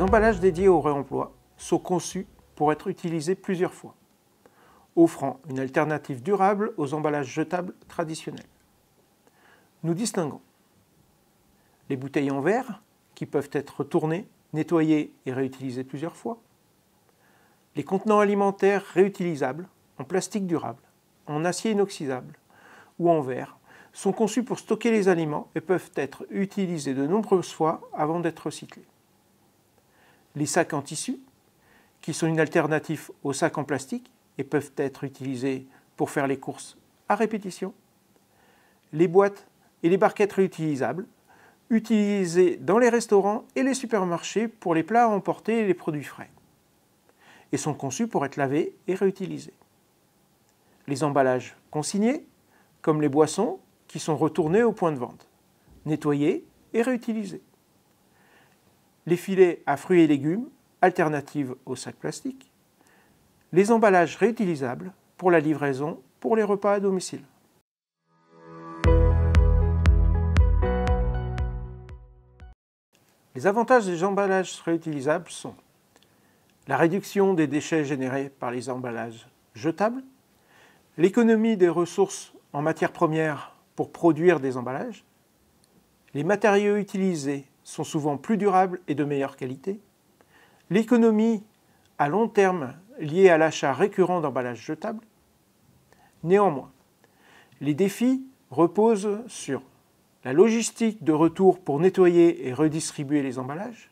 emballages dédiés au réemploi sont conçus pour être utilisés plusieurs fois, offrant une alternative durable aux emballages jetables traditionnels. Nous distinguons les bouteilles en verre, qui peuvent être tournées, nettoyées et réutilisées plusieurs fois, les contenants alimentaires réutilisables en plastique durable, en acier inoxydable ou en verre, sont conçus pour stocker les aliments et peuvent être utilisés de nombreuses fois avant d'être recyclés. Les sacs en tissu, qui sont une alternative aux sacs en plastique et peuvent être utilisés pour faire les courses à répétition. Les boîtes et les barquettes réutilisables, utilisées dans les restaurants et les supermarchés pour les plats à emporter et les produits frais, et sont conçus pour être lavés et réutilisés. Les emballages consignés, comme les boissons, qui sont retournés au point de vente, nettoyés et réutilisés. Les filets à fruits et légumes, alternatives aux sacs plastiques. Les emballages réutilisables pour la livraison pour les repas à domicile. Les avantages des emballages réutilisables sont la réduction des déchets générés par les emballages jetables, l'économie des ressources en matières premières pour produire des emballages, les matériaux utilisés sont souvent plus durables et de meilleure qualité, l'économie à long terme liée à l'achat récurrent d'emballages jetables. Néanmoins, les défis reposent sur la logistique de retour pour nettoyer et redistribuer les emballages,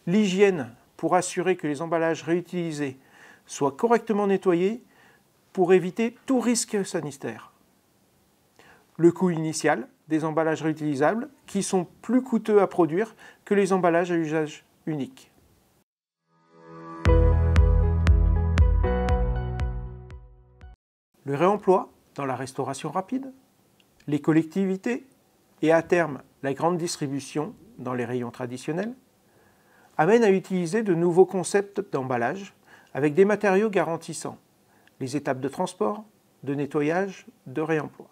l'hygiène pour assurer que les emballages réutilisés soient correctement nettoyés pour éviter tout risque sanitaire, le coût initial des emballages réutilisables qui sont plus coûteux à produire que les emballages à usage unique. Le réemploi dans la restauration rapide, les collectivités et à terme la grande distribution dans les rayons traditionnels amènent à utiliser de nouveaux concepts d'emballage avec des matériaux garantissant les étapes de transport, de nettoyage, de réemploi.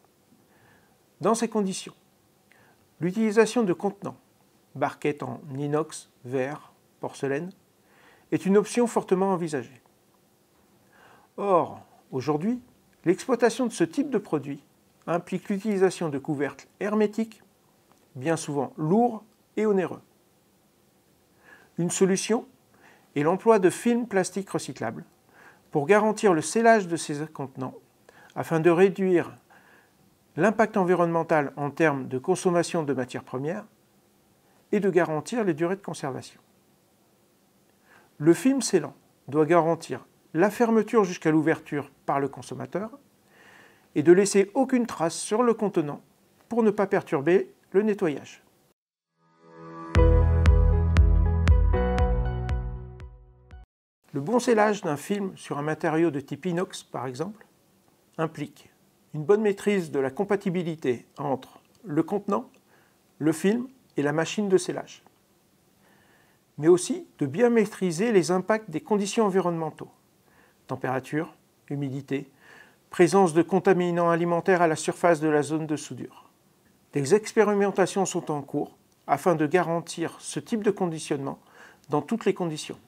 Dans ces conditions, l'utilisation de contenants, barquettes en inox, verre, porcelaine, est une option fortement envisagée. Or, aujourd'hui, l'exploitation de ce type de produit implique l'utilisation de couvercles hermétiques, bien souvent lourds et onéreux. Une solution est l'emploi de films plastiques recyclables pour garantir le scellage de ces contenants afin de réduire l'impact environnemental en termes de consommation de matières premières et de garantir les durées de conservation. Le film scellant doit garantir la fermeture jusqu'à l'ouverture par le consommateur et de laisser aucune trace sur le contenant pour ne pas perturber le nettoyage. Le bon scellage d'un film sur un matériau de type inox, par exemple, implique une bonne maîtrise de la compatibilité entre le contenant, le film et la machine de scellage, mais aussi de bien maîtriser les impacts des conditions environnementaux, température, humidité, présence de contaminants alimentaires à la surface de la zone de soudure. Des expérimentations sont en cours afin de garantir ce type de conditionnement dans toutes les conditions.